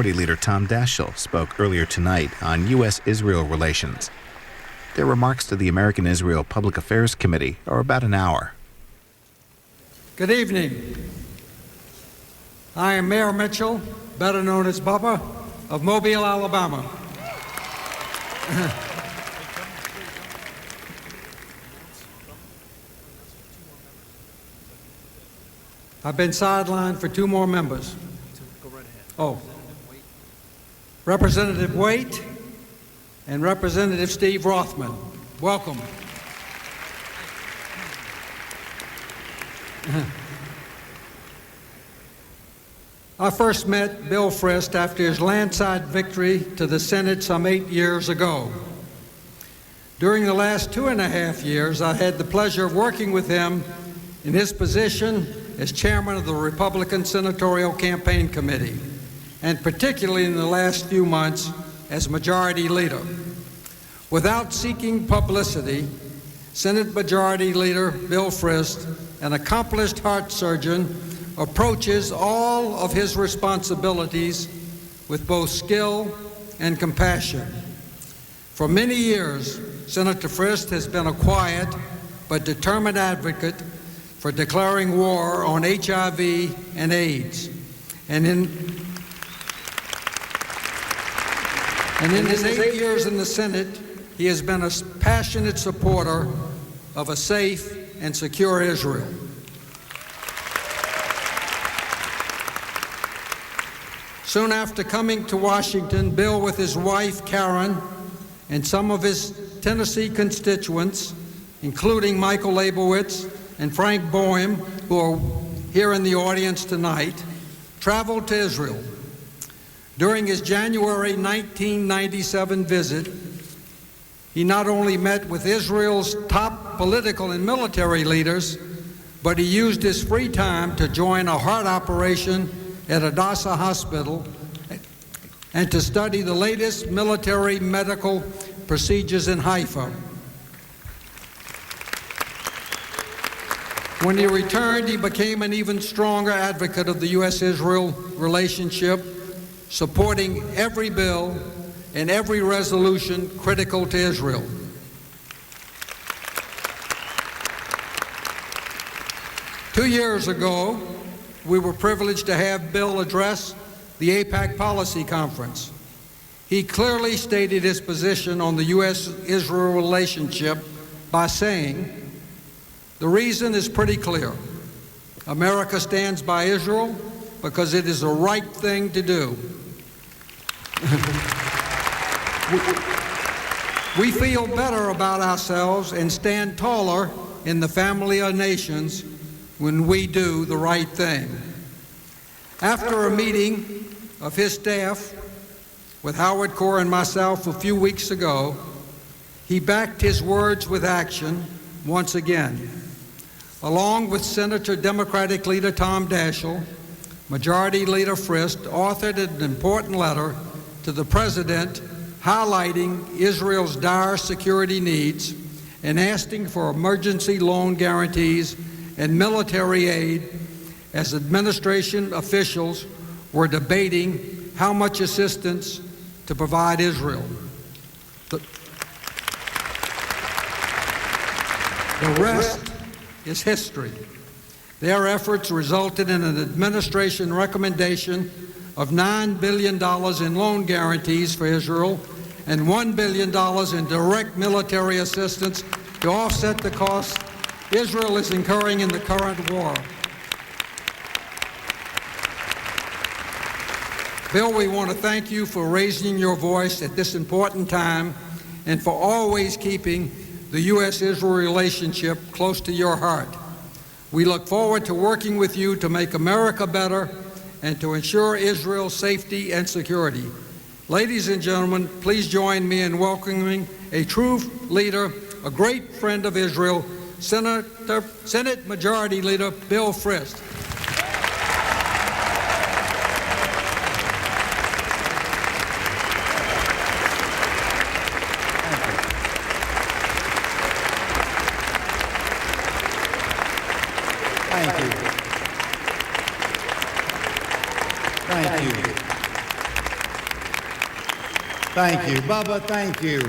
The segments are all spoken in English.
Majority Leader Tom Daschle spoke earlier tonight on U.S.-Israel relations. Their remarks to the American-Israel Public Affairs Committee are about an hour. Good evening. I am Mayor Mitchell, better known as Bubba, of Mobile, Alabama. I've been sidelined for two more members. Go right ahead. Oh. Representative Waite and Representative Steve Rothman. Welcome. I first met Bill Frist after his landslide victory to the Senate some 8 years ago. During the last 2.5 years, I had the pleasure of working with him in his position as chairman of the Republican Senatorial Campaign Committee, and particularly in the last few months as Majority Leader. Without seeking publicity, Senate Majority Leader Bill Frist, an accomplished heart surgeon, approaches all of his responsibilities with both skill and compassion. For many years, Senator Frist has been a quiet but determined advocate for declaring war on HIV and AIDS. And in his 8 years in the Senate, he has been a passionate supporter of a safe and secure Israel. Soon after coming to Washington, Bill, with his wife Karen and some of his Tennessee constituents, including Michael Leibowitz and Frank Boehm, who are here in the audience tonight, traveled to Israel. During his January 1997 visit, he not only met with Israel's top political and military leaders, but he used his free time to join a heart operation at Hadassah Hospital and to study the latest military medical procedures in Haifa. When he returned, he became an even stronger advocate of the U.S.-Israel relationship, supporting every bill and every resolution critical to Israel. Two years ago, we were privileged to have Bill address the AIPAC Policy Conference. He clearly stated his position on the U.S.-Israel relationship by saying, "The reason is pretty clear. America stands by Israel because it is the right thing to do. We feel better about ourselves and stand taller in the family of nations when we do the right thing." After a meeting of his staff with Howard Corr and myself a few weeks ago, he backed his words with action once again. Along with Senator Democratic Leader Tom Daschle, Majority Leader Frist authored an important letter to the President highlighting Israel's dire security needs and asking for emergency loan guarantees and military aid as administration officials were debating how much assistance to provide Israel. The rest is history. Their efforts resulted in an administration recommendation of $9 billion in loan guarantees for Israel and $1 billion in direct military assistance to offset the costs Israel is incurring in the current war. Bill, we want to thank you for raising your voice at this important time and for always keeping the U.S.-Israel relationship close to your heart. We look forward to working with you to make America better and to ensure Israel's safety and security. Ladies and gentlemen, please join me in welcoming a true leader, a great friend of Israel, Senate Majority Leader Bill Frist. Thank you. Thank you. Thank you. Bubba, thank you.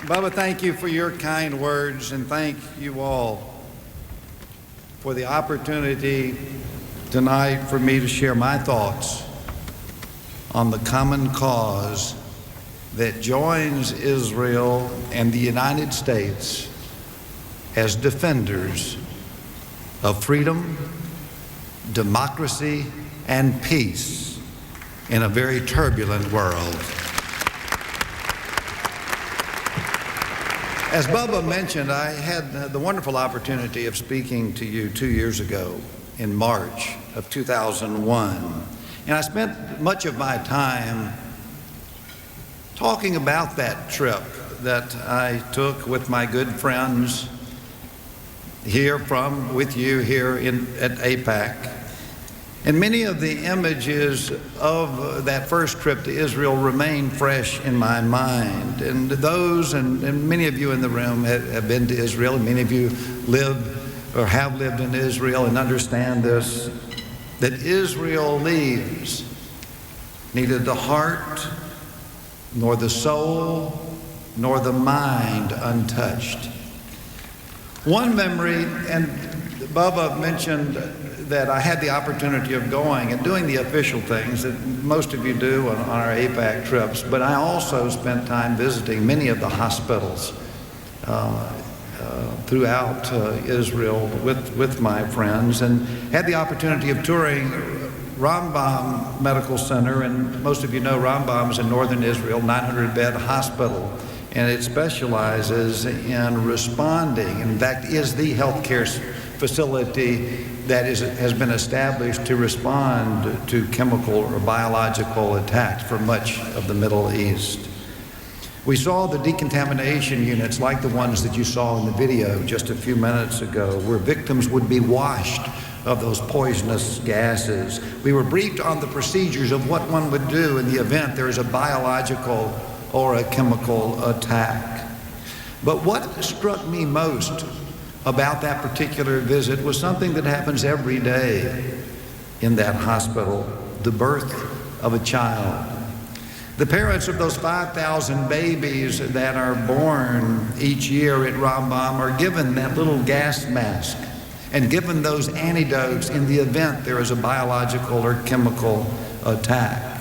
Bubba, thank you for your kind words, and thank you all for the opportunity tonight for me to share my thoughts on the common cause that joins Israel and the United States as defenders of freedom, democracy, and peace in a very turbulent world. As Bubba mentioned, I had the wonderful opportunity of speaking to you 2 years ago in March of 2001. And I spent much of my time talking about that trip that I took with my good friends with you here at AIPAC. And many of the images of that first trip to Israel remain fresh in my mind. And those, and many of you in the room have been to Israel, and many of you live or have lived in Israel and understand this, that Israel leaves neither the heart, nor the soul, nor the mind untouched. One memory, and Bubba mentioned that I had the opportunity of going and doing the official things that most of you do on our AIPAC trips, but I also spent time visiting many of the hospitals throughout Israel with my friends, and had the opportunity of touring Rambam Medical Center, and most of you know Rambam is in northern Israel, 900-bed hospital, and it specializes in responding, in fact is the healthcare facility that has been established to respond to chemical or biological attacks for much of the Middle East. We saw the decontamination units like the ones that you saw in the video just a few minutes ago, where victims would be washed of those poisonous gases. We were briefed on the procedures of what one would do in the event there is a biological or a chemical attack. But what struck me most about that particular visit was something that happens every day in that hospital: the birth of a child. The parents of those 5,000 babies that are born each year at Rambam are given that little gas mask and given those antidotes in the event there is a biological or chemical attack.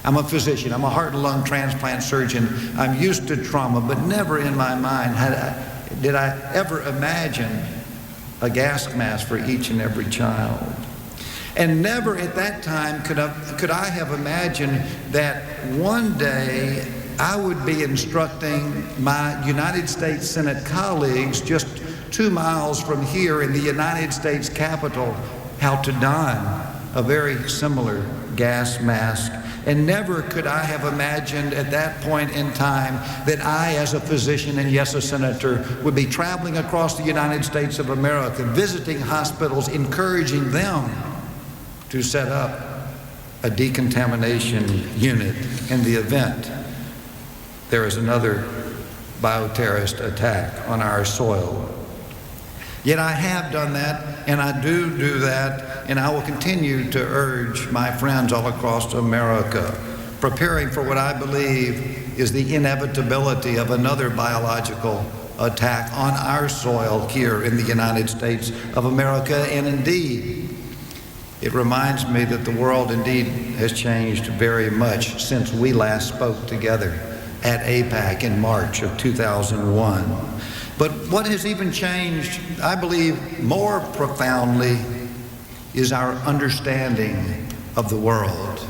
I'm a physician, I'm a heart and lung transplant surgeon, I'm used to trauma, but never in my mind did I ever imagine a gas mask for each and every child. And never at that time could I have imagined that one day I would be instructing my United States Senate colleagues just 2 miles from here in the United States Capitol how to don a very similar gas mask. And never could I have imagined at that point in time that I, as a physician and yes, a senator, would be traveling across the United States of America, visiting hospitals, encouraging them to set up a decontamination unit in the event there is another bioterrorist attack on our soil. Yet I have done that, and I do that, and I will continue to urge my friends all across America, preparing for what I believe is the inevitability of another biological attack on our soil here in the United States of America. And indeed, it reminds me that the world indeed has changed very much since we last spoke together at AIPAC in March of 2001. But what has even changed, I believe, more profoundly is our understanding of the world.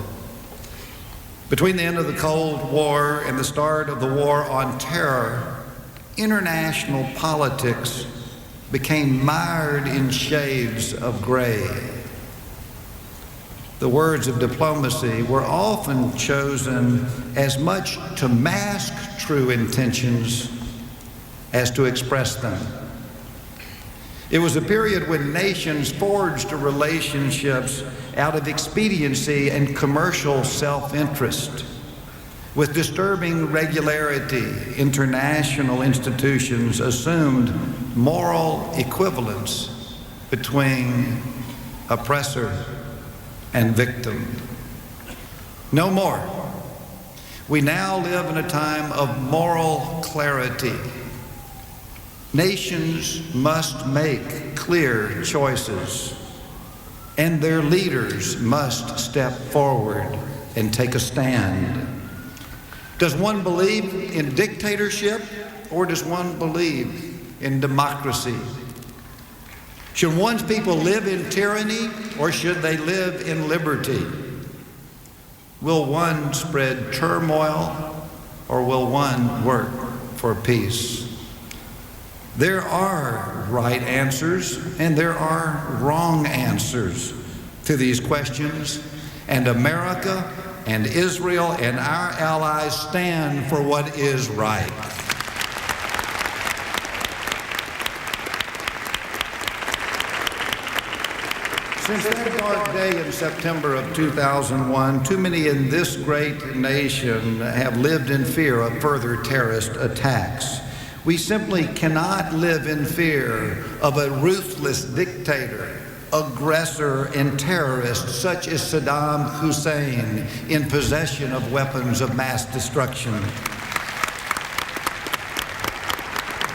Between the end of the Cold War and the start of the war on terror, international politics became mired in shades of gray. The words of diplomacy were often chosen as much to mask true intentions as to express them. It was a period when nations forged relationships out of expediency and commercial self-interest. With disturbing regularity, international institutions assumed moral equivalence between oppressor and victim. No more. We now live in a time of moral clarity. Nations must make clear choices, and their leaders must step forward and take a stand. Does one believe in dictatorship, or does one believe in democracy? Should one's people live in tyranny, or should they live in liberty? Will one spread turmoil, or will one work for peace? There are right answers and there are wrong answers to these questions, and America and Israel and our allies stand for what is right. Since that dark day in September of 2001, too many in this great nation have lived in fear of further terrorist attacks. We simply cannot live in fear of a ruthless dictator, aggressor, and terrorist such as Saddam Hussein in possession of weapons of mass destruction.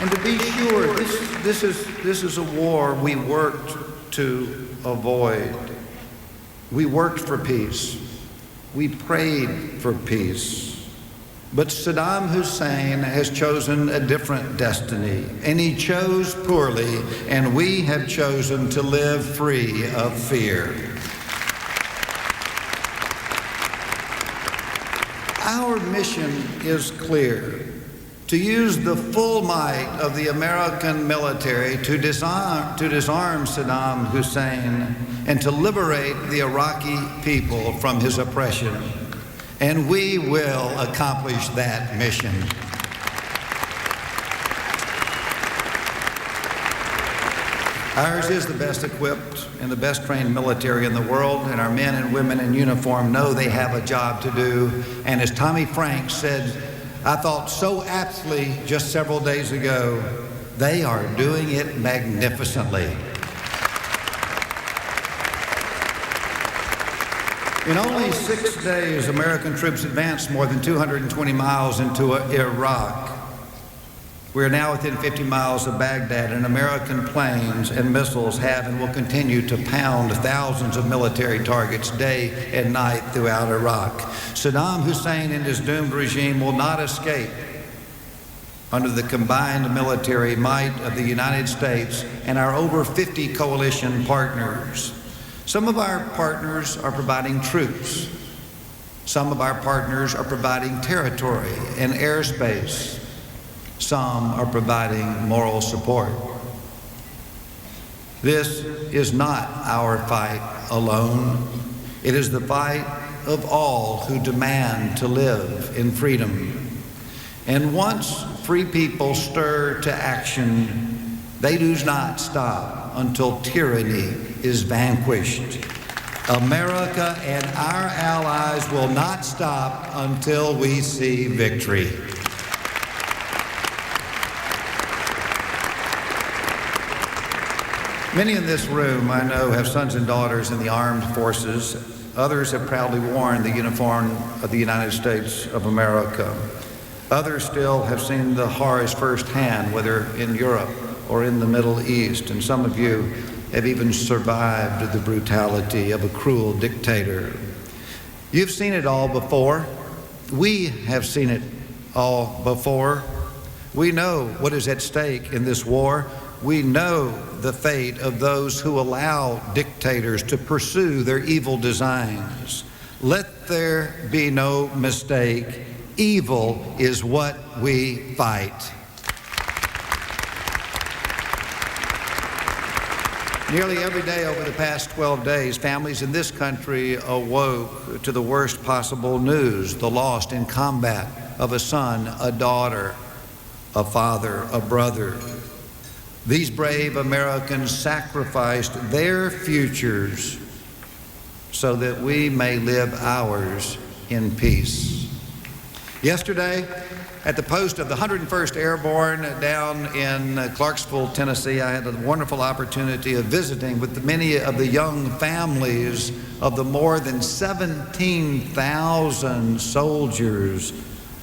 And to be sure, this is a war we worked to avoid. We worked for peace. We prayed for peace. But Saddam Hussein has chosen a different destiny, and he chose poorly, and we have chosen to live free of fear. Our mission is clear: to use the full might of the American military to disarm Saddam Hussein and to liberate the Iraqi people from his oppression. And we will accomplish that mission. Ours is the best equipped and the best trained military in the world, and our men and women in uniform know they have a job to do. And as Tommy Franks said, I thought so aptly just several days ago, they are doing it magnificently. In only 6 days, American troops advanced more than 220 miles into Iraq. We are now within 50 miles of Baghdad, and American planes and missiles have and will continue to pound thousands of military targets day and night throughout Iraq. Saddam Hussein and his doomed regime will not escape under the combined military might of the United States and our over 50 coalition partners. Some of our partners are providing troops. Some of our partners are providing territory and airspace. Some are providing moral support. This is not our fight alone. It is the fight of all who demand to live in freedom. And once free people stir to action, they do not stop until tyranny is vanquished. America and our allies will not stop until we see victory. Many in this room, I know, have sons and daughters in the armed forces. Others have proudly worn the uniform of the United States of America. Others still have seen the horrors firsthand, whether in Europe or in the Middle East, and some of you have even survived the brutality of a cruel dictator. You've seen it all before. We have seen it all before. We know what is at stake in this war. We know the fate of those who allow dictators to pursue their evil designs. Let there be no mistake. Evil is what we fight. Nearly every day over the past 12 days, families in this country awoke to the worst possible news: the loss in combat of a son, a daughter, a father, a brother. These brave Americans sacrificed their futures so that we may live ours in peace. Yesterday, at the post of the 101st Airborne down in Clarksville, Tennessee, I had a wonderful opportunity of visiting with many of the young families of the more than 17,000 soldiers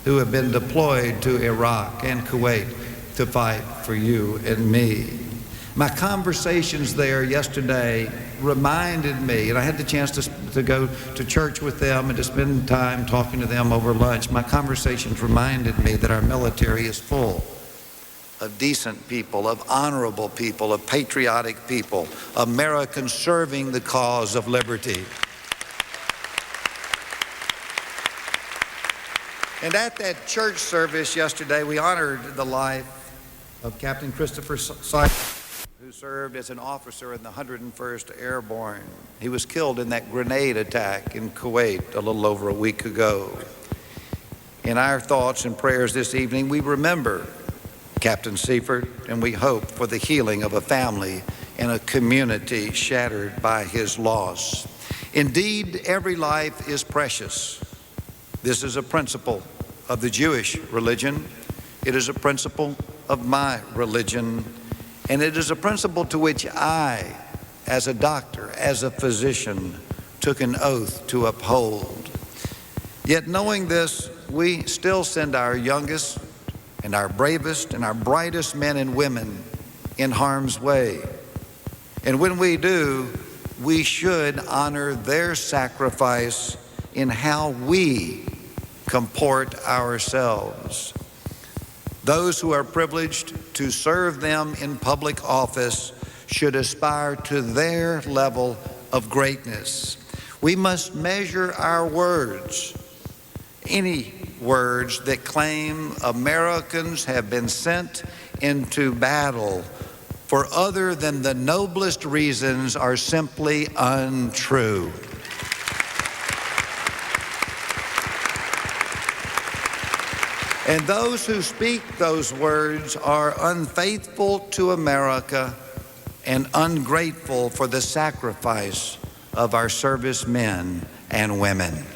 who have been deployed to Iraq and Kuwait to fight for you and me. My conversations there yesterday reminded me, and I had the chance to go to church with them and to spend time talking to them over lunch. My conversations reminded me that our military is full of decent people, of honorable people, of patriotic people, Americans serving the cause of liberty. And at that church service yesterday, we honored the life of Captain Christopher Seidel, who served as an officer in the 101st Airborne. He was killed in that grenade attack in Kuwait a little over a week ago. In our thoughts and prayers this evening, we remember Captain Seifert, and we hope for the healing of a family and a community shattered by his loss. Indeed, every life is precious. This is a principle of the Jewish religion. It is a principle of my religion. And it is a principle to which I, as a doctor, as a physician, took an oath to uphold. Yet knowing this, we still send our youngest and our bravest and our brightest men and women in harm's way. And when we do, we should honor their sacrifice in how we comport ourselves. Those who are privileged to serve them in public office should aspire to their level of greatness. We must measure our words, any words that claim Americans have been sent into battle for other than the noblest reasons are simply untrue. And those who speak those words are unfaithful to America and ungrateful for the sacrifice of our servicemen and women.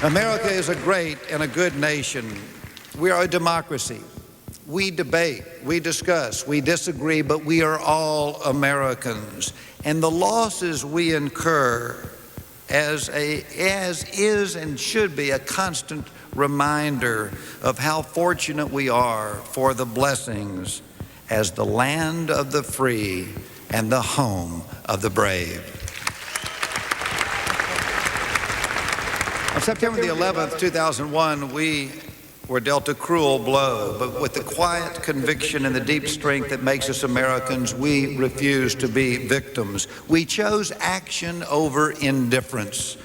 America is a great and a good nation. We are a democracy. We debate, we discuss, we disagree, but we are all Americans. And the losses we incur as is and should be a constant reminder of how fortunate we are for the blessings as the land of the free and the home of the brave. On September the 11th, 2001, we were dealt a cruel blow, but with the quiet conviction and the deep strength that makes us Americans, we refuse to be victims. We chose action over indifference.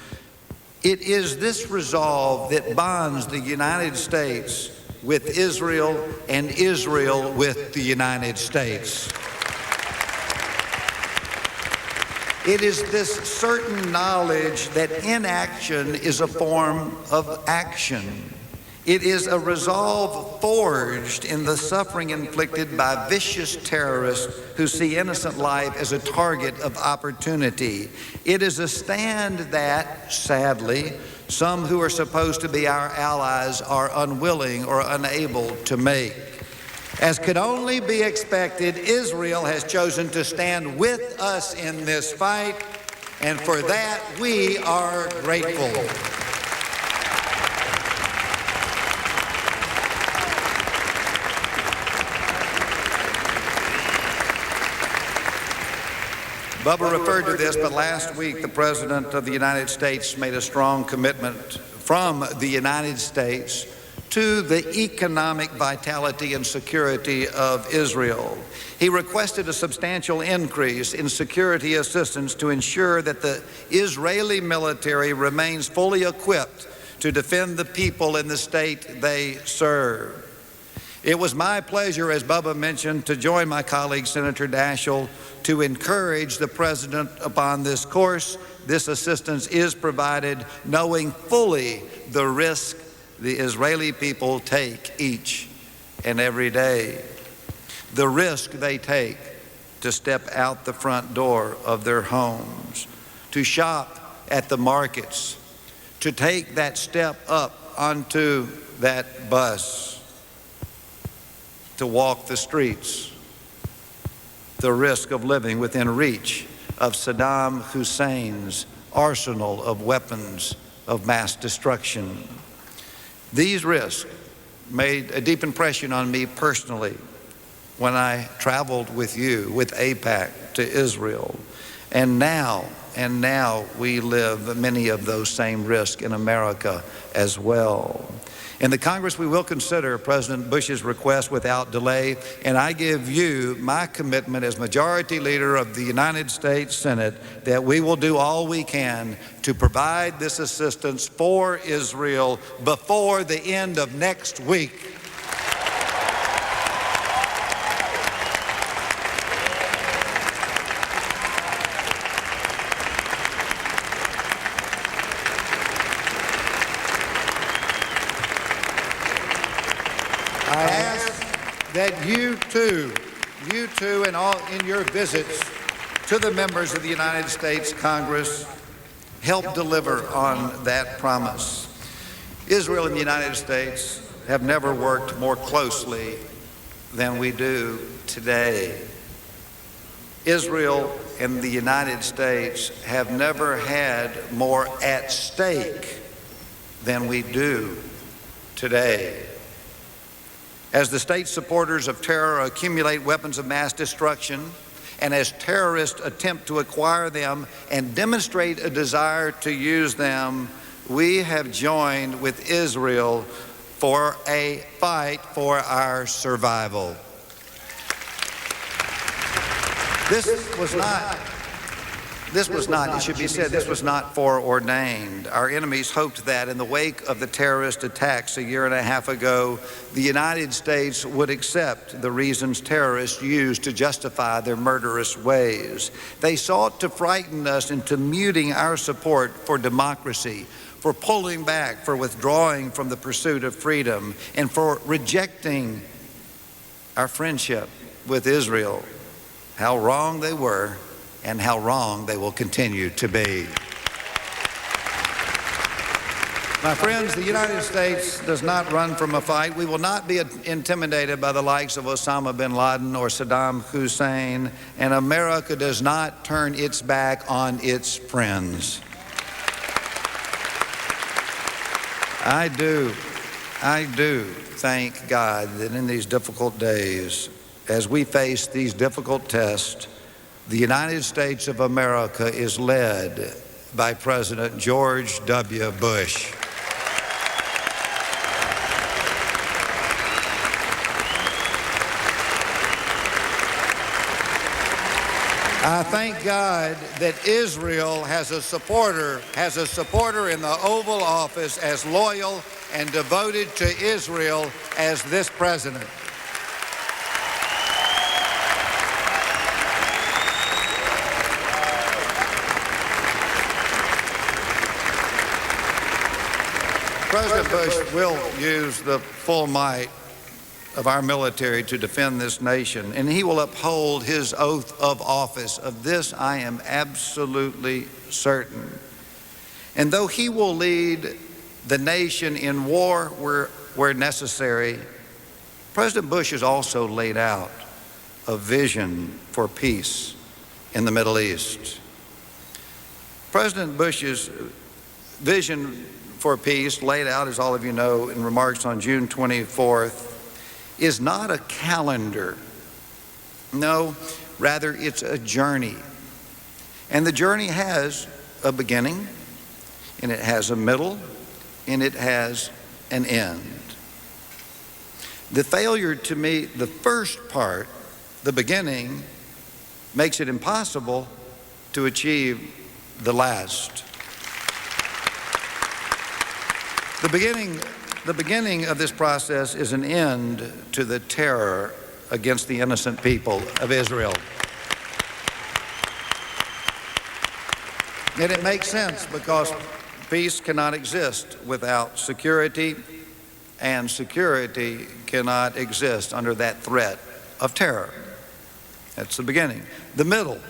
It is this resolve that bonds the United States with Israel and Israel with the United States. It is this certain knowledge that inaction is a form of action. It is a resolve forged in the suffering inflicted by vicious terrorists who see innocent life as a target of opportunity. It is a stand that, sadly, some who are supposed to be our allies are unwilling or unable to make. As could only be expected, Israel has chosen to stand with us in this fight, and for that we are grateful. Bubba referred to this, but last week the President of the United States made a strong commitment from the United States to the economic vitality and security of Israel. He requested a substantial increase in security assistance to ensure that the Israeli military remains fully equipped to defend the people in the state they serve. It was my pleasure, as Bubba mentioned, to join my colleague, Senator Daschle, to encourage the President upon this course. This assistance is provided knowing fully the risk the Israeli people take each and every day. The risk they take to step out the front door of their homes, to shop at the markets, to take that step up onto that bus, to walk the streets, the risk of living within reach of Saddam Hussein's arsenal of weapons of mass destruction. These risks made a deep impression on me personally when I traveled with you, with AIPAC, to Israel. And now we live many of those same risks in America as well. In the Congress, we will consider President Bush's request without delay, and I give you my commitment as Majority Leader of the United States Senate that we will do all we can to provide this assistance for Israel before the end of next week. I ask that you too, and all in your visits to the members of the United States Congress, help deliver on that promise. Israel and the United States have never worked more closely than we do today. Israel and the United States have never had more at stake than we do today. As the state supporters of terror accumulate weapons of mass destruction, and as terrorists attempt to acquire them and demonstrate a desire to use them, we have joined with Israel for a fight for our survival. This was not, it should be said, this was not foreordained. Our enemies hoped that in the wake of the terrorist attacks a year and a half ago, the United States would accept the reasons terrorists used to justify their murderous ways. They sought to frighten us into muting our support for democracy, for pulling back, for withdrawing from the pursuit of freedom, and for rejecting our friendship with Israel. How wrong they were, and how wrong they will continue to be. My friends, the United States does not run from a fight. We will not be intimidated by the likes of Osama bin Laden or Saddam Hussein, and America does not turn its back on its friends. I do thank God that in these difficult days, as we face these difficult tests, the United States of America is led by President George W. Bush. I thank God that Israel has a supporter in the Oval Office as loyal and devoted to Israel as this president. President Bush will use the full might of our military to defend this nation, and he will uphold his oath of office. Of this, I am absolutely certain. And though he will lead the nation in war where necessary, President Bush has also laid out a vision for peace in the Middle East. President Bush's vision for peace, laid out, as all of you know, in remarks on June 24th, is not a calendar. No, rather it's a journey. And the journey has a beginning, and it has a middle, and it has an end. The failure to meet the first part, the beginning, makes it impossible to achieve the last. The beginning of this process is an end to the terror against the innocent people of Israel. And it makes sense because peace cannot exist without security, and security cannot exist under that threat of terror. That's the beginning. The middle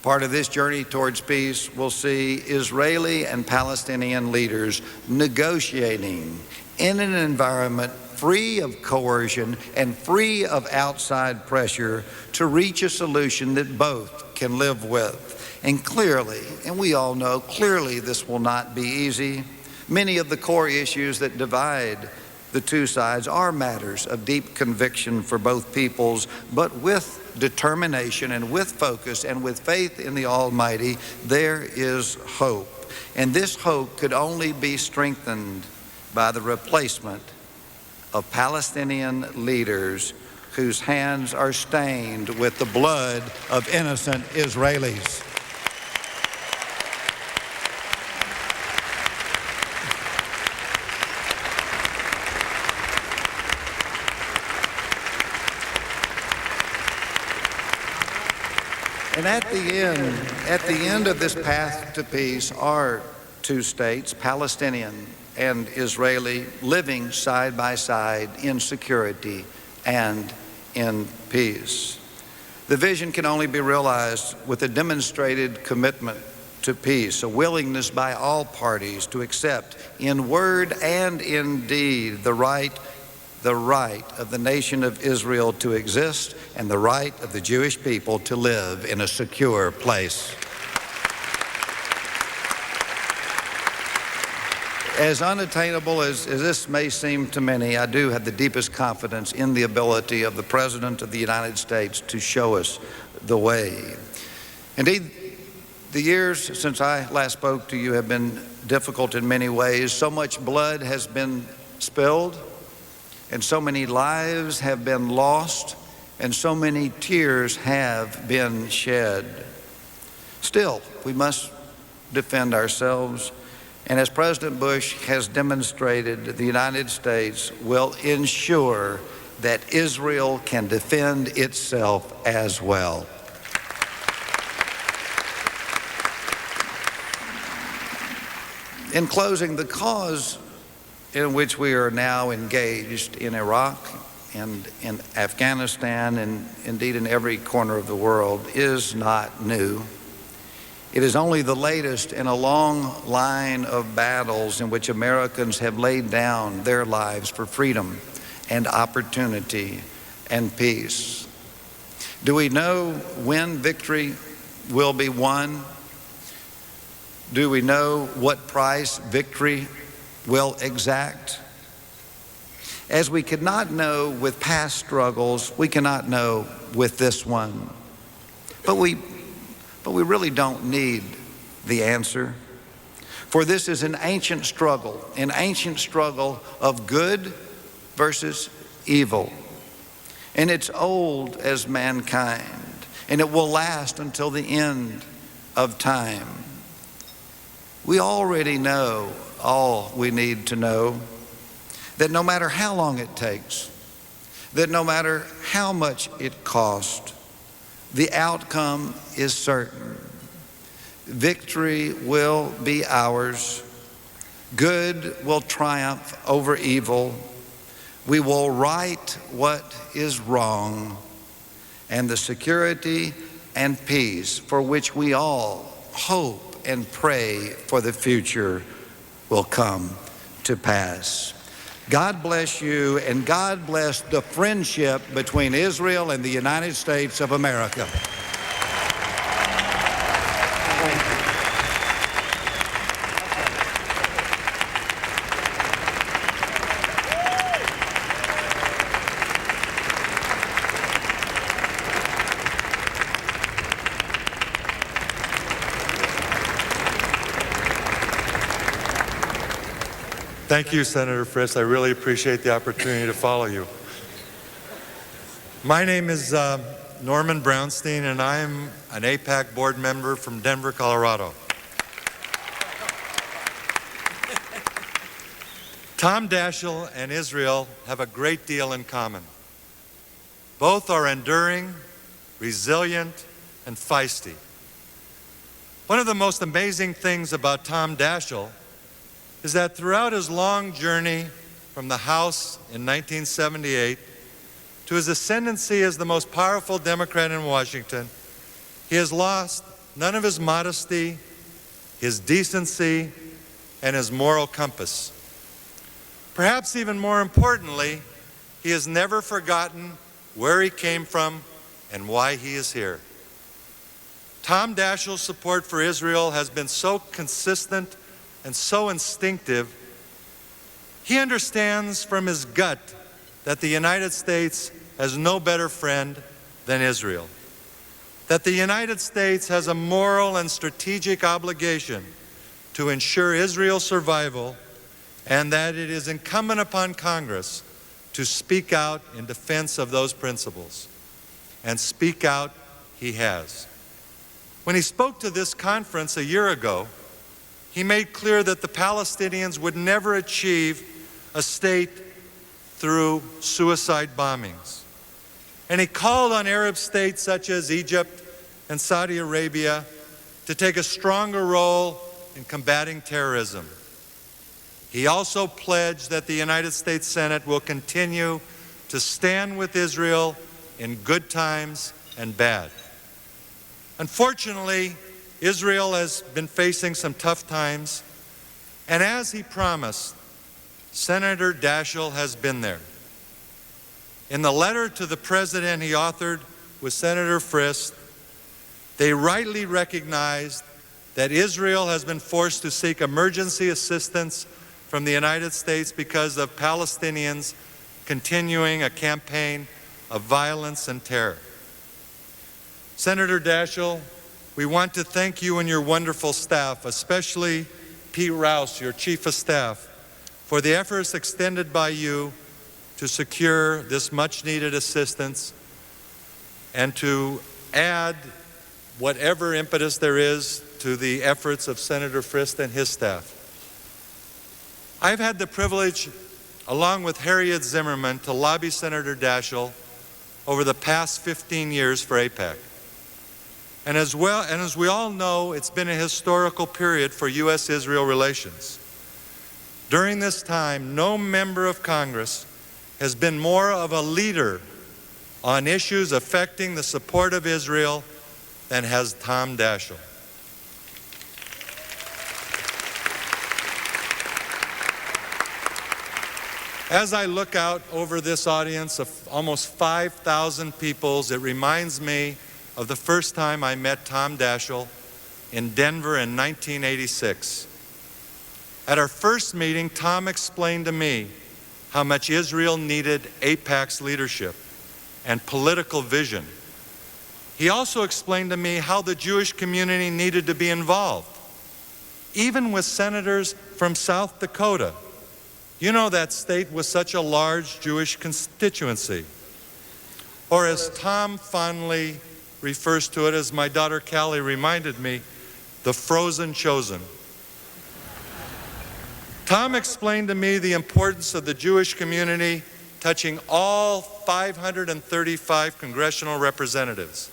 Part of this journey towards peace will see Israeli and Palestinian leaders negotiating in an environment free of coercion and free of outside pressure to reach a solution that both can live with. And clearly, and we all know, clearly this will not be easy. Many of the core issues that divide the two sides are matters of deep conviction for both peoples, but with determination and with focus and with faith in the Almighty, there is hope. And this hope could only be strengthened by the replacement of Palestinian leaders whose hands are stained with the blood of innocent Israelis. And at the end of this path to peace are two states, Palestinian and Israeli, living side by side in security and in peace. The vision can only be realized with a demonstrated commitment to peace, a willingness by all parties to accept in word and in deed the right of the nation of Israel to exist and the right of the Jewish people to live in a secure place. As unattainable as this may seem to many, I do have the deepest confidence in the ability of the President of the United States to show us the way. Indeed, the years since I last spoke to you have been difficult in many ways. So much blood has been spilled, and so many lives have been lost, and so many tears have been shed. Still, we must defend ourselves. And as President Bush has demonstrated, the United States will ensure that Israel can defend itself as well. In closing, the cause in which we are now engaged in Iraq and in Afghanistan and indeed in every corner of the world is not new. It is only the latest in a long line of battles in which Americans have laid down their lives for freedom and opportunity and peace. Do we know when victory will be won? Do we know what price victory will exact? As we could not know with past struggles, we cannot know with this one. But we really don't need the answer. For this is an ancient struggle of good versus evil. And it's old as mankind, and it will last until the end of time. We already know all we need to know, that no matter how long it takes, that no matter how much it costs, the outcome is certain. Victory will be ours. Good will triumph over evil. We will right what is wrong. And the security and peace for which we all hope and pray for the future will come to pass. God bless you, and God bless the friendship between Israel and the United States of America. Thank you, Senator Frist. I really appreciate the opportunity to follow you. My name is Norman Brownstein, and I am an AIPAC board member from Denver, Colorado. Tom Daschle and Israel have a great deal in common. Both are enduring, resilient, and feisty. One of the most amazing things about Tom Daschle is that throughout his long journey from the House in 1978 to his ascendancy as the most powerful Democrat in Washington, he has lost none of his modesty, his decency, and his moral compass. Perhaps even more importantly, he has never forgotten where he came from and why he is here. Tom Daschle's support for Israel has been so consistent and so instinctive. He understands from his gut that the United States has no better friend than Israel, that the United States has a moral and strategic obligation to ensure Israel's survival, and that it is incumbent upon Congress to speak out in defense of those principles. And speak out he has. When he spoke to this conference a year ago, he made clear that the Palestinians would never achieve a state through suicide bombings. And he called on Arab states such as Egypt and Saudi Arabia to take a stronger role in combating terrorism. He also pledged that the United States Senate will continue to stand with Israel in good times and bad. Unfortunately, Israel has been facing some tough times, and as he promised, Senator Daschle has been there. In the letter to the President he authored with Senator Frist, they rightly recognized that Israel has been forced to seek emergency assistance from the United States because of Palestinians continuing a campaign of violence and terror. Senator Daschle, we want to thank you and your wonderful staff, especially Pete Rouse, your Chief of Staff, for the efforts extended by you to secure this much-needed assistance and to add whatever impetus there is to the efforts of Senator Frist and his staff. I've had the privilege, along with Harriet Zimmerman, to lobby Senator Daschle over the past 15 years for AIPAC. And as we all know, it's been a historical period for U.S.-Israel relations. During this time, no member of Congress has been more of a leader on issues affecting the support of Israel than has Tom Daschle. As I look out over this audience of almost 5,000 people, it reminds me of the first time I met Tom Daschle in Denver in 1986. At our first meeting, Tom explained to me how much Israel needed AIPAC's leadership and political vision. He also explained to me how the Jewish community needed to be involved, even with senators from South Dakota. You know, that state with such a large Jewish constituency. Or as Tom fondly refers to it, as my daughter Callie reminded me, the frozen chosen. Tom explained to me the importance of the Jewish community touching all 535 congressional representatives,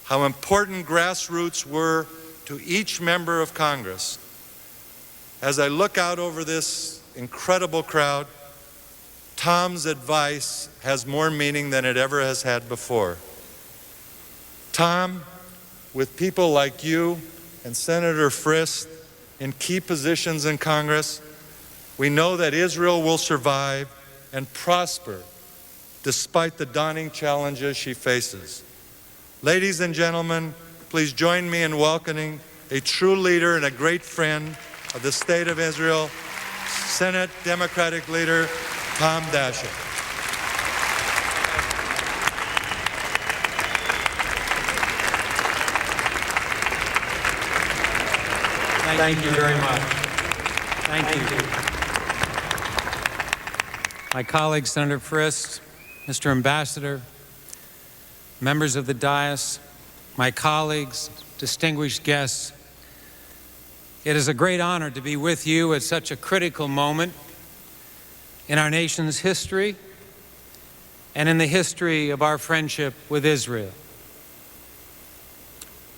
how important grassroots were to each member of Congress. As I look out over this incredible crowd, Tom's advice has more meaning than it ever has had before. Tom, with people like you and Senator Frist in key positions in Congress, we know that Israel will survive and prosper despite the daunting challenges she faces. Ladies and gentlemen, please join me in welcoming a true leader and a great friend of the State of Israel, Senate Democratic Leader Tom Daschle. Thank you very much. Thank you. My colleague, Senator Frist, Mr. Ambassador, members of the dais, my colleagues, distinguished guests, it is a great honor to be with you at such a critical moment in our nation's history and in the history of our friendship with Israel.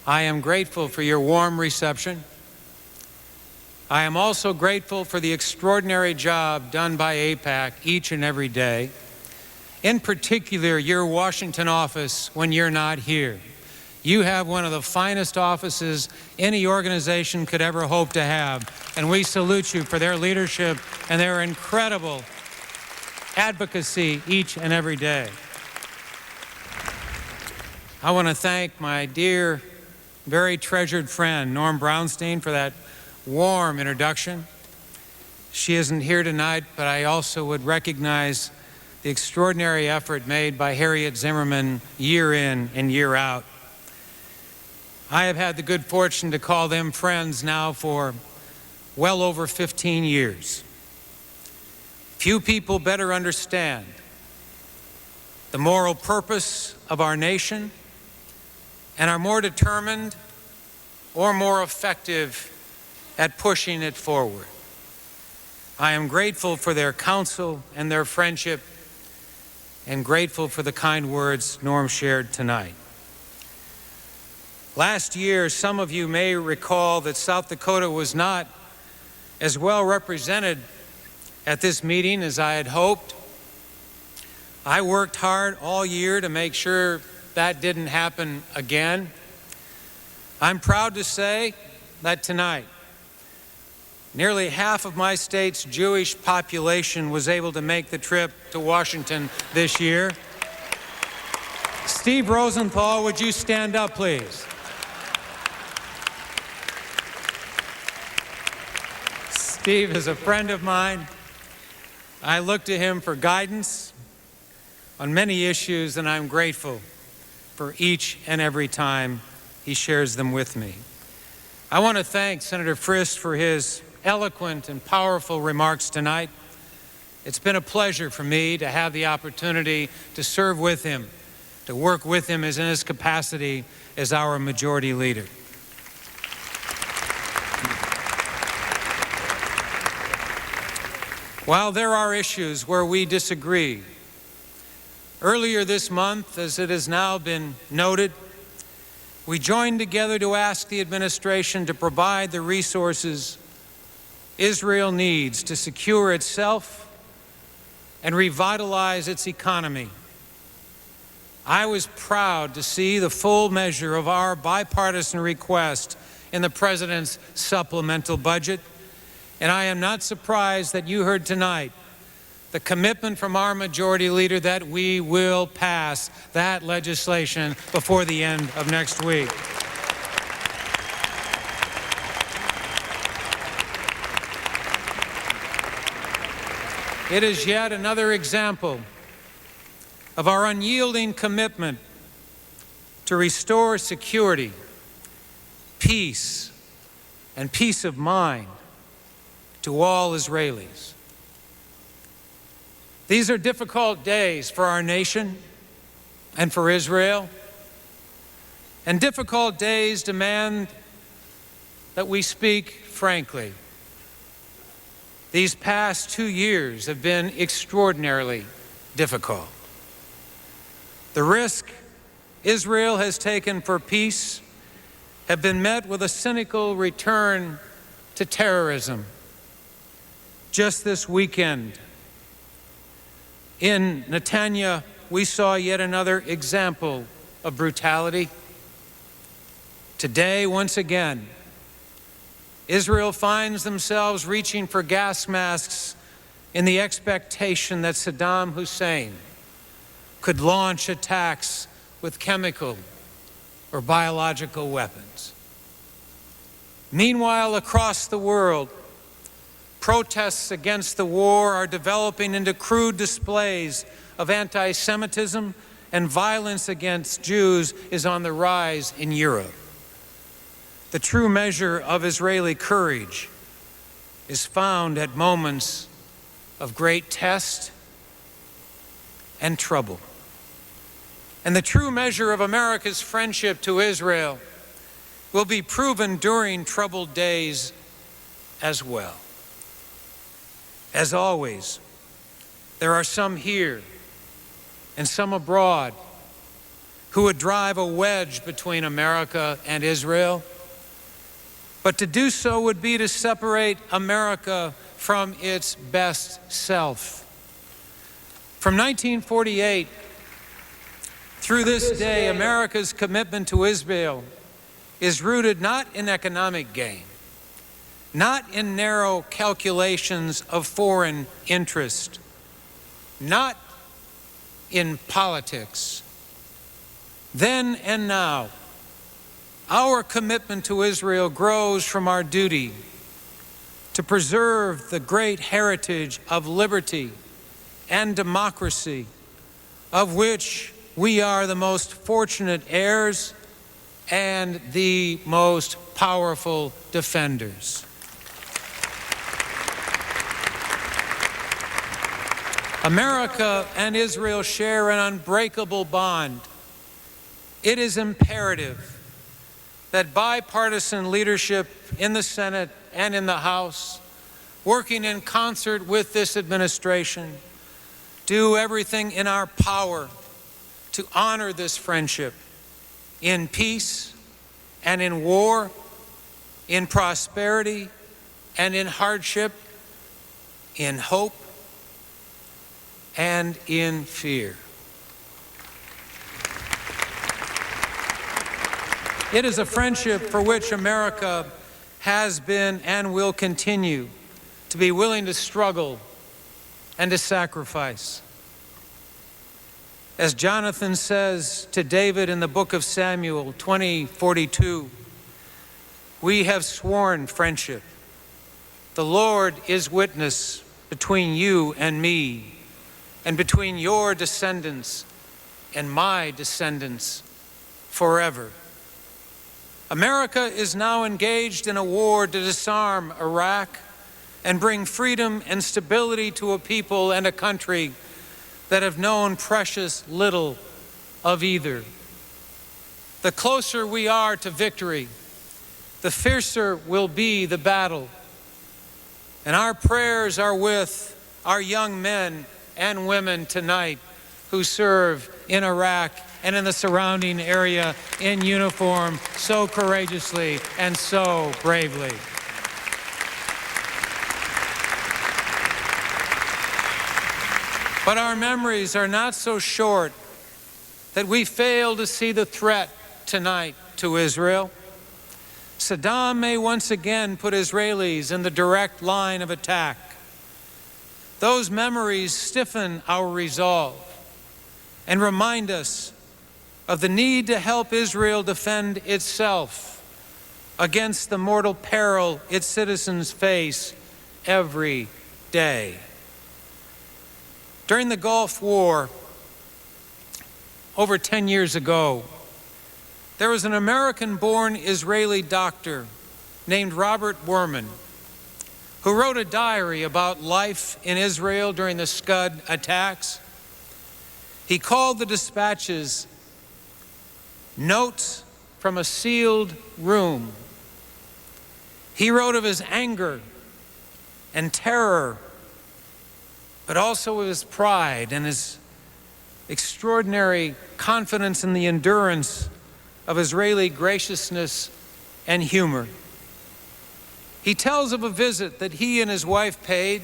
I am grateful for your warm reception. I am also grateful for the extraordinary job done by AIPAC each and every day, in particular your Washington office when you're not here. You have one of the finest offices any organization could ever hope to have, and we salute you for their leadership and their incredible advocacy each and every day. I want to thank my dear, very treasured friend, Norm Brownstein, for that warm introduction. She isn't here tonight, but I also would recognize the extraordinary effort made by Harriet Zimmerman year in and year out. I have had the good fortune to call them friends now for well over 15 years. Few people better understand the moral purpose of our nation and are more determined or more effective at pushing it forward. I am grateful for their counsel and their friendship, and grateful for the kind words Norm shared tonight. Last year, some of you may recall that South Dakota was not as well represented at this meeting as I had hoped. I worked hard all year to make sure that didn't happen again. I'm proud to say that tonight, nearly half of my state's Jewish population was able to make the trip to Washington this year. Steve Rosenthal, would you stand up, please? Steve is a friend of mine. I look to him for guidance on many issues, and I'm grateful for each and every time he shares them with me. I want to thank Senator Frist for his eloquent and powerful remarks tonight. It's been a pleasure for me to have the opportunity to serve with him, to work with him in his capacity as our majority leader. While there are issues where we disagree, earlier this month, as it has now been noted, we joined together to ask the administration to provide the resources Israel needs to secure itself and revitalize its economy. I was proud to see the full measure of our bipartisan request in the President's supplemental budget, and I am not surprised that you heard tonight the commitment from our majority leader that we will pass that legislation before the end of next week. It is yet another example of our unyielding commitment to restore security, peace, and peace of mind to all Israelis. These are difficult days for our nation and for Israel, and difficult days demand that we speak frankly. These past 2 years have been extraordinarily difficult. The risk Israel has taken for peace have been met with a cynical return to terrorism. Just this weekend, in Netanya, we saw yet another example of brutality. Today, once again, Israel finds themselves reaching for gas masks in the expectation that Saddam Hussein could launch attacks with chemical or biological weapons. Meanwhile, across the world, protests against the war are developing into crude displays of anti-Semitism, and violence against Jews is on the rise in Europe. The true measure of Israeli courage is found at moments of great test and trouble. And the true measure of America's friendship to Israel will be proven during troubled days as well. As always, there are some here and some abroad who would drive a wedge between America and Israel, but to do so would be to separate America from its best self. From 1948 Through this day, America's commitment to Israel is rooted not in economic gain, not in narrow calculations of foreign interest, not in politics. Then and now, our commitment to Israel grows from our duty to preserve the great heritage of liberty and democracy, of which we are the most fortunate heirs and the most powerful defenders. America and Israel share an unbreakable bond. It is imperative that bipartisan leadership in the Senate and in the House, working in concert with this administration, do everything in our power to honor this friendship in peace and in war, in prosperity and in hardship, in hope and in fear. It is a friendship for which America has been and will continue to be willing to struggle and to sacrifice. As Jonathan says to David in the book of Samuel 20:42, we have sworn friendship. The Lord is witness between you and me, and between your descendants and my descendants forever. America is now engaged in a war to disarm Iraq and bring freedom and stability to a people and a country that have known precious little of either. The closer we are to victory, the fiercer will be the battle. And our prayers are with our young men and women tonight who serve in Iraq and in the surrounding area in uniform so courageously and so bravely. But our memories are not so short that we fail to see the threat tonight to Israel. Saddam may once again put Israelis in the direct line of attack. Those memories stiffen our resolve and remind us of the need to help Israel defend itself against the mortal peril its citizens face every day. During the Gulf War, over 10 years ago, there was an American-born Israeli doctor named Robert Werman who wrote a diary about life in Israel during the Scud attacks. He called the dispatches notes from a sealed room. He wrote of his anger and terror, but also of his pride and his extraordinary confidence in the endurance of Israeli graciousness and humor. He tells of a visit that he and his wife paid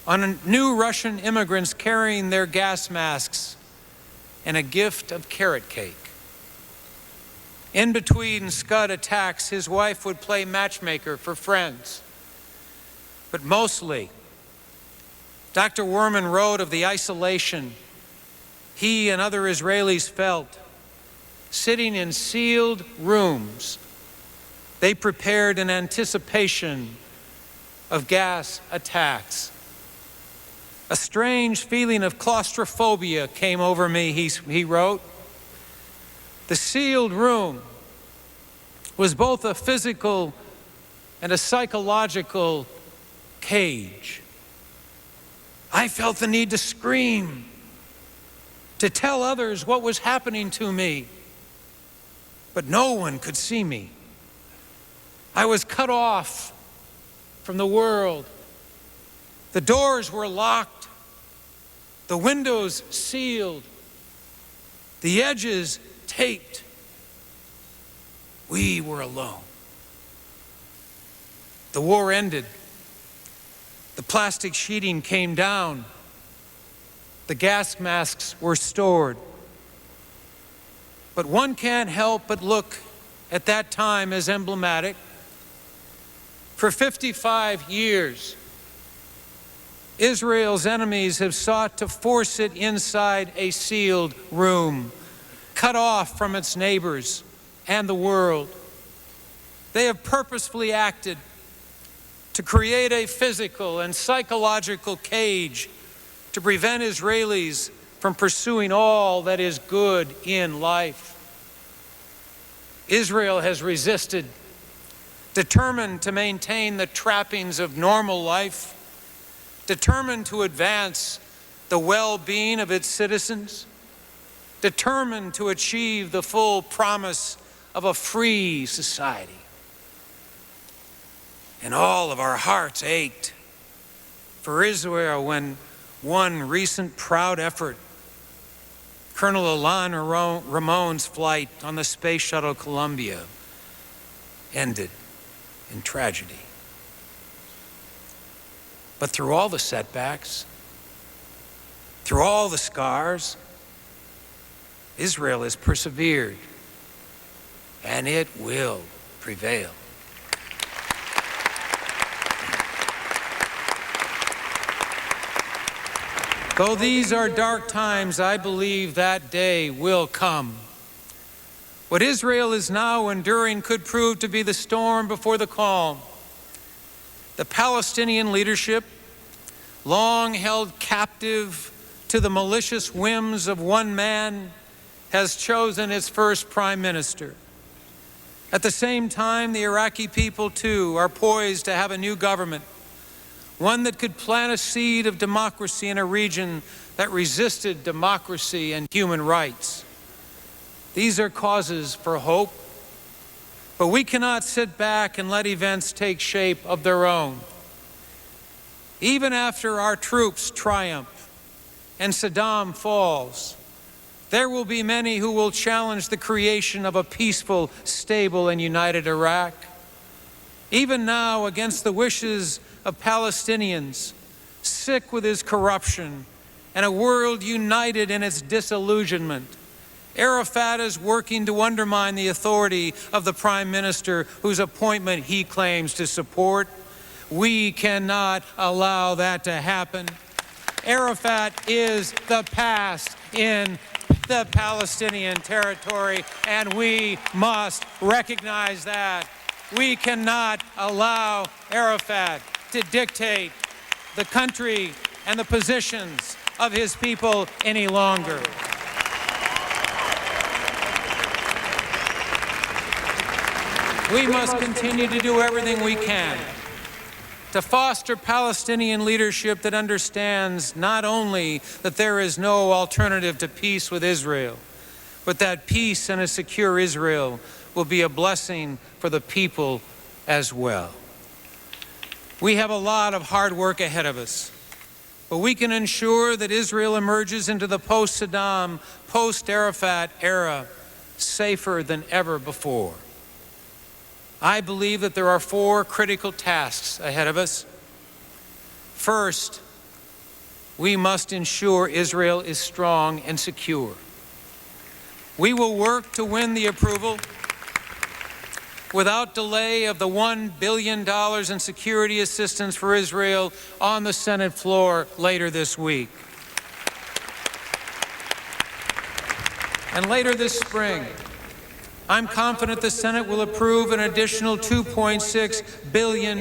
on new Russian immigrants carrying their gas masks and a gift of carrot cake. In between Scud attacks, his wife would play matchmaker for friends. But mostly, Dr. Werman wrote of the isolation he and other Israelis felt sitting in sealed rooms they prepared in anticipation of gas attacks. A strange feeling of claustrophobia came over me, he wrote. The sealed room was both a physical and a psychological cage. I felt the need to scream, to tell others what was happening to me, but no one could see me. I was cut off from the world. The doors were locked, the windows sealed, the edges taped. We were alone. The war ended. The plastic sheeting came down. The gas masks were stored. But one can't help but look at that time as emblematic. For 55 years, Israel's enemies have sought to force it inside a sealed room, cut off from its neighbors and the world. They have purposefully acted to create a physical and psychological cage to prevent Israelis from pursuing all that is good in life. Israel has resisted, determined to maintain the trappings of normal life, determined to advance the well-being of its citizens, determined to achieve the full promise of a free society. And all of our hearts ached for Israel when one recent proud effort, Colonel Alain Ramon's flight on the Space Shuttle Columbia, ended in tragedy. But through all the setbacks, through all the scars, Israel has persevered, and it will prevail. Though these are dark times, I believe that day will come. What Israel is now enduring could prove to be the storm before the calm. The Palestinian leadership, long held captive to the malicious whims of one man, has chosen its first prime minister. At the same time, the Iraqi people, too, are poised to have a new government, one that could plant a seed of democracy in a region that resisted democracy and human rights. These are causes for hope, but we cannot sit back and let events take shape of their own. Even after our troops triumph and Saddam falls, there will be many who will challenge the creation of a peaceful, stable, and united Iraq. Even now, against the wishes of Palestinians, sick with his corruption, and a world united in its disillusionment, Arafat is working to undermine the authority of the prime minister whose appointment he claims to support. We cannot allow that to happen. Arafat is the past in the Palestinian territory, and we must recognize that. We cannot allow Arafat to dictate the country and the positions of his people any longer. We must continue to do everything we can to foster Palestinian leadership that understands not only that there is no alternative to peace with Israel, but that peace and a secure Israel will be a blessing for the people as well. We have a lot of hard work ahead of us, but we can ensure that Israel emerges into the post-Saddam, post-Arafat era safer than ever before. I believe that there are 4 critical tasks ahead of us. First, we must ensure Israel is strong and secure. We will work to win the approval without delay of the $1 billion in security assistance for Israel on the Senate floor later this week. And later this spring, I'm confident the Senate will approve an additional $2.6 billion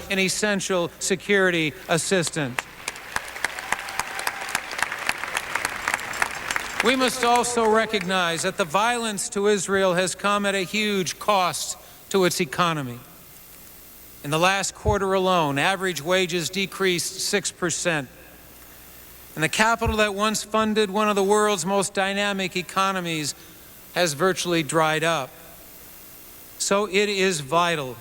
in essential security assistance. We must also recognize that the violence to Israel has come at a huge cost to its economy. In the last quarter alone, average wages decreased 6%. And the capital that once funded one of the world's most dynamic economies has virtually dried up. So it is vital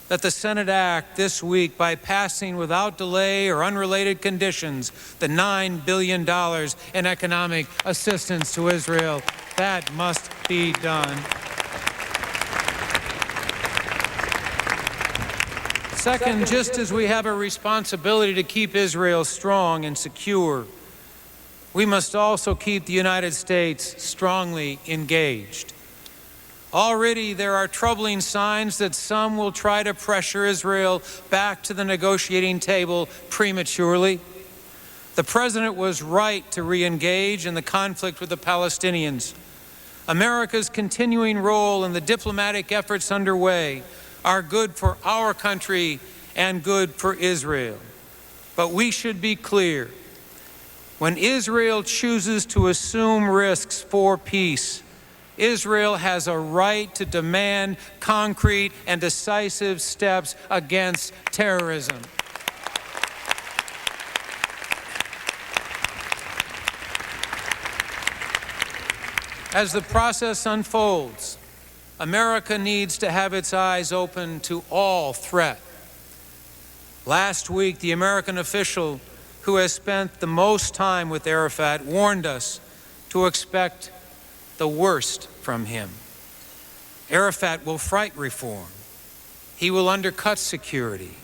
that the Senate act this week by passing without delay or unrelated conditions the $9 billion in economic assistance to Israel. That must be done. Second, just as we have a responsibility to keep Israel strong and secure, we must also keep the United States strongly engaged. Already there are troubling signs that some will try to pressure Israel back to the negotiating table prematurely. The President was right to re-engage in the conflict with the Palestinians. America's continuing role in the diplomatic efforts underway are good for our country and good for Israel. But we should be clear. When Israel chooses to assume risks for peace, Israel has a right to demand concrete and decisive steps against terrorism. As the process unfolds, America needs to have its eyes open to all threat. Last week, the American official who has spent the most time with Arafat warned us to expect the worst from him. Arafat will fight reform. He will undercut security.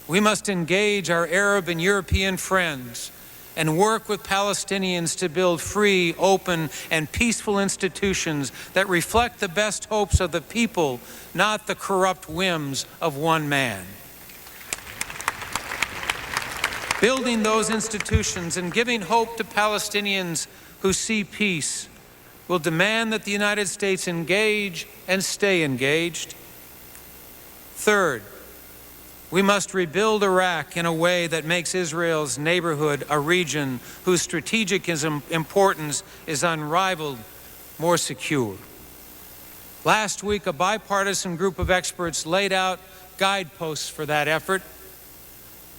We must engage our Arab and European friends and work with Palestinians to build free, open, and peaceful institutions that reflect the best hopes of the people, not the corrupt whims of one man. Building those institutions and giving hope to Palestinians who see peace will demand that the United States engage and stay engaged. Third, we must rebuild Iraq in a way that makes Israel's neighborhood a region whose strategic importance is unrivaled, more secure. Last week, a bipartisan group of experts laid out guideposts for that effort.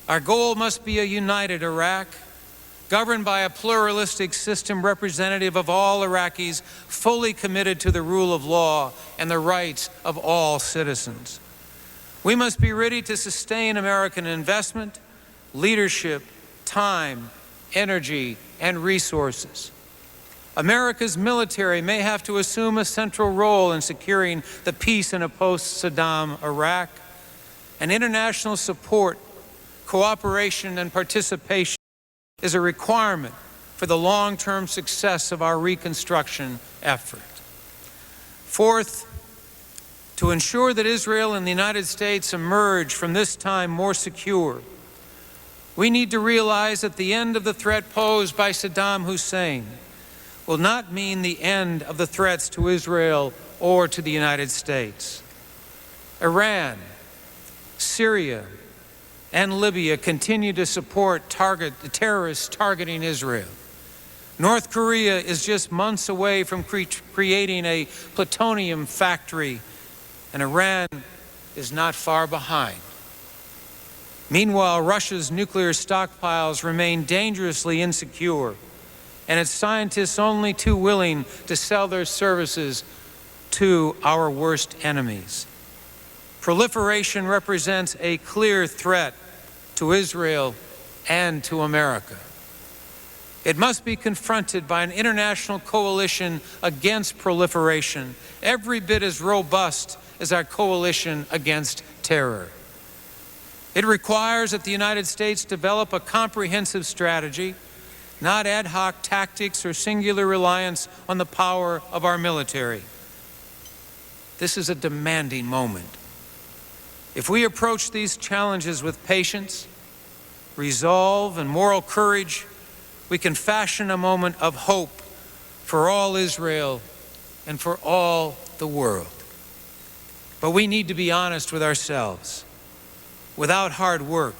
Our goal must be a united Iraq, governed by a pluralistic system representative of all Iraqis, fully committed to the rule of law and the rights of all citizens. We must be ready to sustain American investment, leadership, time, energy, and resources. America's military may have to assume a central role in securing the peace in a post-Saddam Iraq, and international support, cooperation, and participation is a requirement for the long-term success of our reconstruction effort. Fourth, to ensure that Israel and the United States emerge from this time more secure, we need to realize that the end of the threat posed by Saddam Hussein will not mean the end of the threats to Israel or to the United States. Iran, Syria, and Libya continue to support terrorists targeting Israel. North Korea is just months away from creating a plutonium factory, and Iran is not far behind. Meanwhile, Russia's nuclear stockpiles remain dangerously insecure, and its scientists only too willing to sell their services to our worst enemies. Proliferation represents a clear threat to Israel and to America. It must be confronted by an international coalition against proliferation, every bit as robust as our coalition against terror. It requires that the United States develop a comprehensive strategy, not ad hoc tactics or singular reliance on the power of our military. This is a demanding moment. If we approach these challenges with patience, resolve, and moral courage, we can fashion a moment of hope for all Israel and for all the world. But we need to be honest with ourselves. Without hard work,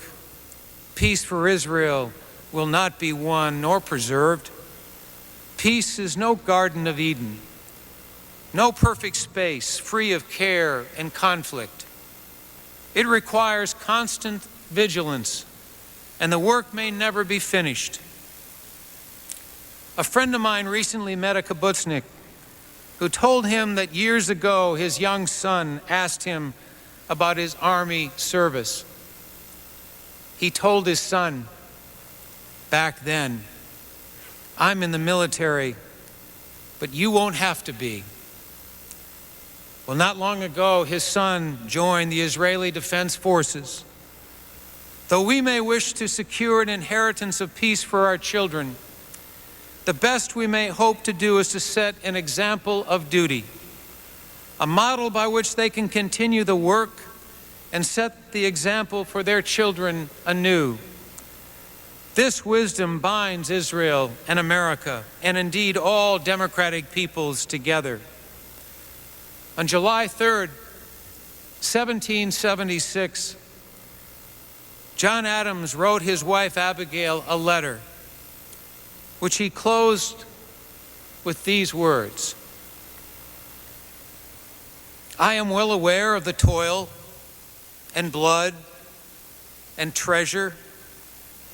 peace for Israel will not be won nor preserved. Peace is no Garden of Eden, no perfect space free of care and conflict. It requires constant vigilance, and the work may never be finished. A friend of mine recently met a kibbutznik who told him that years ago his young son asked him about his army service. He told his son back then, "I'm in the military, but you won't have to be." Well, not long ago, his son joined the Israeli Defense Forces. Though we may wish to secure an inheritance of peace for our children, the best we may hope to do is to set an example of duty, a model by which they can continue the work and set the example for their children anew. This wisdom binds Israel and America, and indeed all democratic peoples together. On July 3rd, 1776, John Adams wrote his wife Abigail a letter, which he closed with these words: I am well aware of the toil and blood and treasure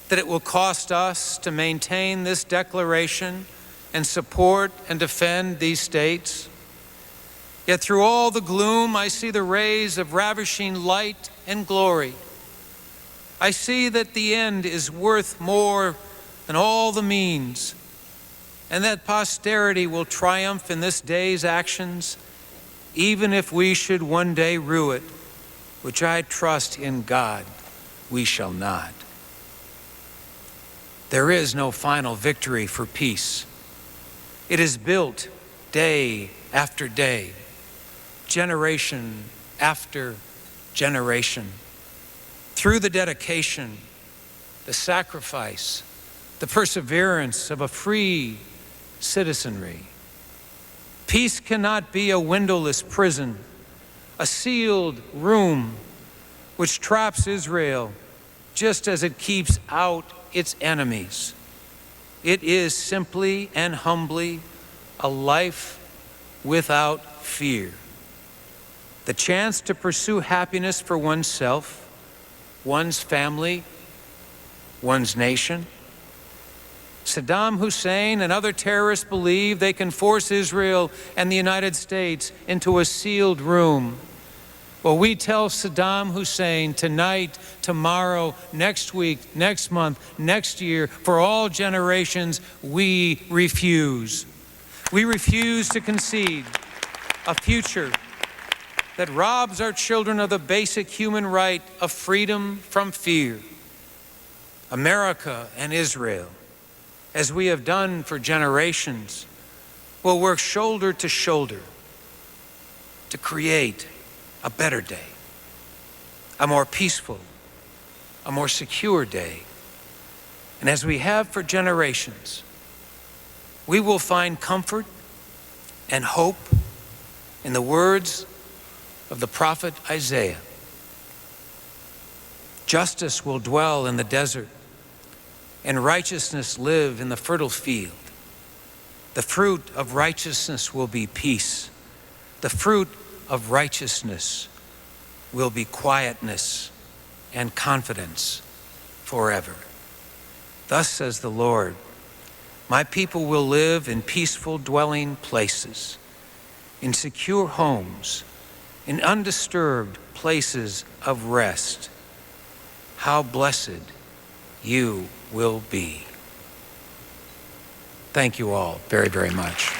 that it will cost us to maintain this declaration and support and defend these states. Yet through all the gloom, I see the rays of ravishing light and glory. I see that the end is worth more than all the means, and that posterity will triumph in this day's actions, even if we should one day rue it, which I trust in God we shall not. There is no final victory for peace. It is built day after day, generation after generation, through the dedication, the sacrifice, the perseverance of a free citizenry. Peace cannot be a windowless prison, a sealed room which traps Israel just as it keeps out its enemies. It is simply and humbly a life without fear. The chance to pursue happiness for oneself, one's family, one's nation. Saddam Hussein and other terrorists believe they can force Israel and the United States into a sealed room. Well, we tell Saddam Hussein tonight, tomorrow, next week, next month, next year, for all generations, we refuse. We refuse to concede a future that robs our children of the basic human right of freedom from fear. America and Israel, as we have done for generations, will work shoulder to shoulder to create a better day, a more peaceful, a more secure day. And as we have for generations, we will find comfort and hope in the words of the prophet Isaiah. Justice will dwell in the desert, and righteousness live in the fertile field. The fruit of righteousness will be peace. The fruit of righteousness will be quietness and confidence forever. Thus says the Lord, my people will live in peaceful dwelling places, in secure homes, in undisturbed places of rest. How blessed you will be. Thank you all very, very much.